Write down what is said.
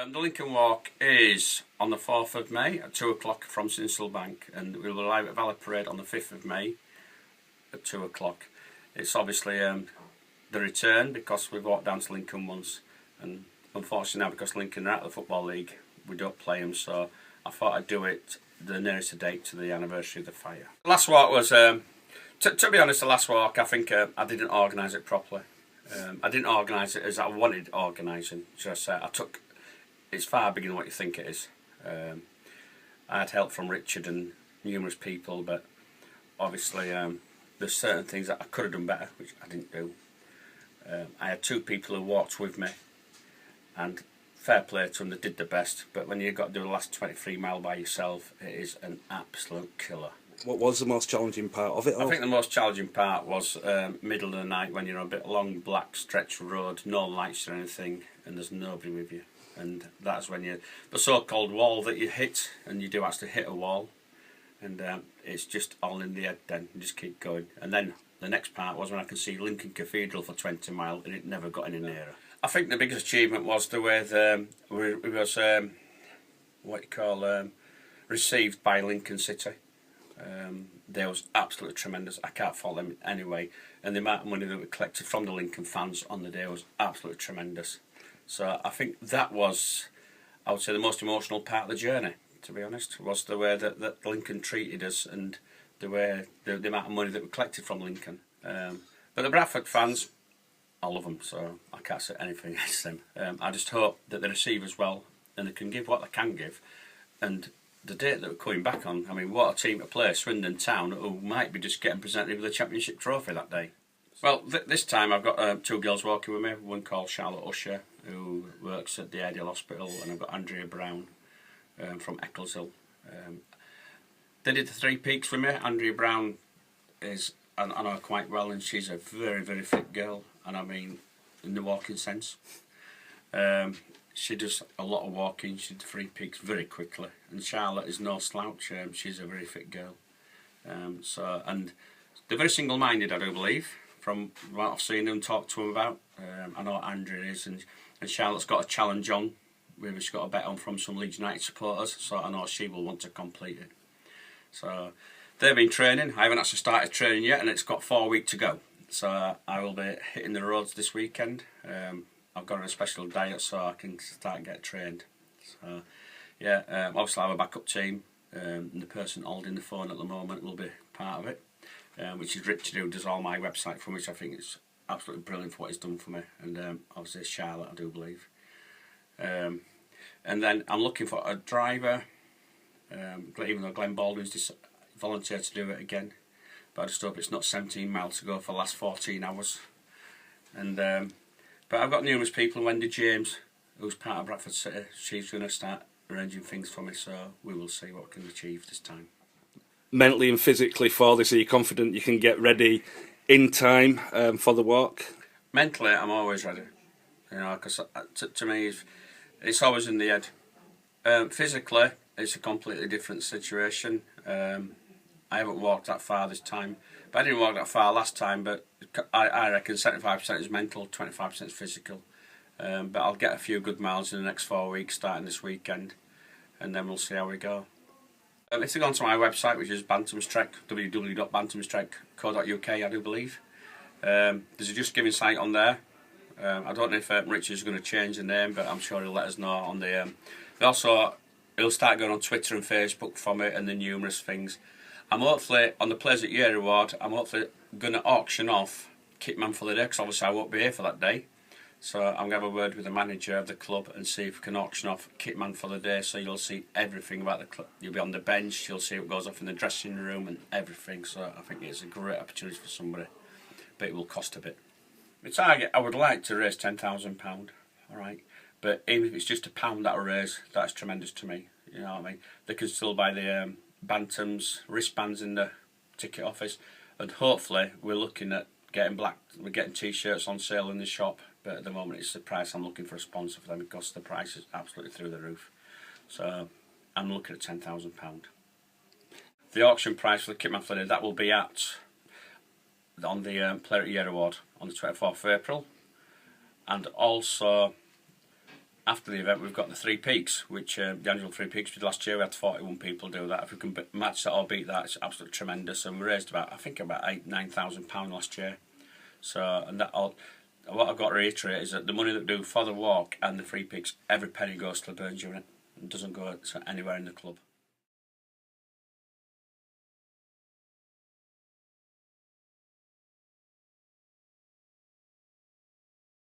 The Lincoln Walk is on the 4th of May at 2 o'clock from Sinsel Bank, and we will arrive at Valley Parade on the 5th of May at 2 o'clock. It's obviously the return, because we've walked down to Lincoln once, and unfortunately now, because Lincoln are out of the Football League, we don't play them, so I thought I'd do it the nearest date to the anniversary of the fire. The last walk was, to be honest, the last walk, I think I didn't organise it properly. I didn't organise it as I wanted organising, should I say. It's far bigger than what you think it is. I had help from Richard and numerous people, but obviously there's certain things that I could have done better, which I didn't do. I had 2 people who walked with me, and fair play to them, they did their best, but when you've got to do the last 23 mile by yourself, it is an absolute killer. What was the most challenging part of it all? I think the most challenging part was middle of the night, when you're on a bit long black stretch of road, no lights or anything, and there's nobody with you. And that's when the so-called wall that you hit, and you do actually hit a wall, and it's just all in the head then, you just keep going. And then the next part was when I could see Lincoln Cathedral for 20 mile, and it never got any nearer. I think the biggest achievement was the way it was received by Lincoln City. They was absolutely tremendous. I can't fault them in any way, and the amount of money that we collected from the Lincoln fans on the day was absolutely tremendous. So I think that was, I would say, the most emotional part of the journey, to be honest, was the way that Lincoln treated us, and the way the amount of money that we collected from Lincoln. But the Bradford fans, I love them, so I can't say anything against them. I just hope that they receive us well, and they can give what they can give. And the date that we're coming back on, I mean, what a team to play, Swindon Town, who might be just getting presented with a championship trophy that day. Well, this time I've got 2 girls walking with me, one called Charlotte Usher, who works at the Ideal Hospital, and I've got Andrea Brown from Eccleshill. They did the 3 peaks with me. Andrea Brown is, I know her quite well, and she's a very, very fit girl, and I mean in the walking sense. She does a lot of walking, she did the 3 peaks very quickly, and Charlotte is no slouch, she's a very fit girl. And they're very single-minded, I do believe, from what I've seen them talk to them about. I know Andrea is, and Charlotte's got a challenge on, where she's got a bet on from some Leeds United supporters, so I know she will want to complete it. So they've been training. I haven't actually started training yet, and it's got 4 weeks to go. So I will be hitting the roads this weekend. I've got on a special diet so I can start and get trained. So yeah, obviously I have a backup team. And the person holding the phone at the moment will be part of it, which is Richard, who does all my website for me, which I think is absolutely brilliant for what he's done for me. And obviously Charlotte, I do believe. And then I'm looking for a driver, even though Glenn Baldwin's volunteered to do it again, but I just hope it's not 17 miles to go for the last 14 hours. And but I've got numerous people. Wendy James, who's part of Bradford City, she's going to start arranging things for me, so we will see what we can achieve this time. Mentally and physically for this, are you confident you can get ready in time for the walk? Mentally, I'm always ready, you know, because to me, it's always in the head. Physically, it's a completely different situation. I haven't walked that far this time, but I didn't walk that far last time, but I reckon 75% is mental, 25% is physical. But I'll get a few good miles in the next 4 weeks, starting this weekend, and then we'll see how we go. If you go onto my website, which is Bantamstrek, www.bantamstrek.co.uk, I do believe. There's a Just Giving site on there. I don't know if Richard's going to change the name, but I'm sure he'll let us know on the... Also, he'll start going on Twitter and Facebook for me, and the numerous things. I'm hopefully, on the Players at Year Award, I'm hopefully going to auction off Kitman for the day, because obviously I won't be here for that day. So I'm going to have a word with the manager of the club and see if we can auction off Kitman for the day, so you'll see everything about the club. You'll be on the bench, you'll see what goes off in the dressing room and everything, so I think it's a great opportunity for somebody, but it will cost a bit. My target, I would like to raise £10,000, alright, but even if it's just £1 that I raise, that's tremendous to me, you know what I mean. They can still buy the Bantams, wristbands in the ticket office, and hopefully we're looking at we're getting t-shirts on sale in the shop, but at the moment it's the price. I'm looking for a sponsor for them because the price is absolutely through the roof. So I'm looking at £10,000. The auction price for the Kitman for the day, that will be on the Player of the Year Award on the 24th of April, and also after the event, we've got the Three Peaks, which the annual Three Peaks we did last year. We had 41 people do that. If we can match that or beat that, it's absolutely tremendous. And we raised about, I think, about £9,000 last year. So, and that all. What I've got to reiterate is that the money that we do for the walk and the Free Peaks, every penny goes to the burns unit. It doesn't go anywhere in the club.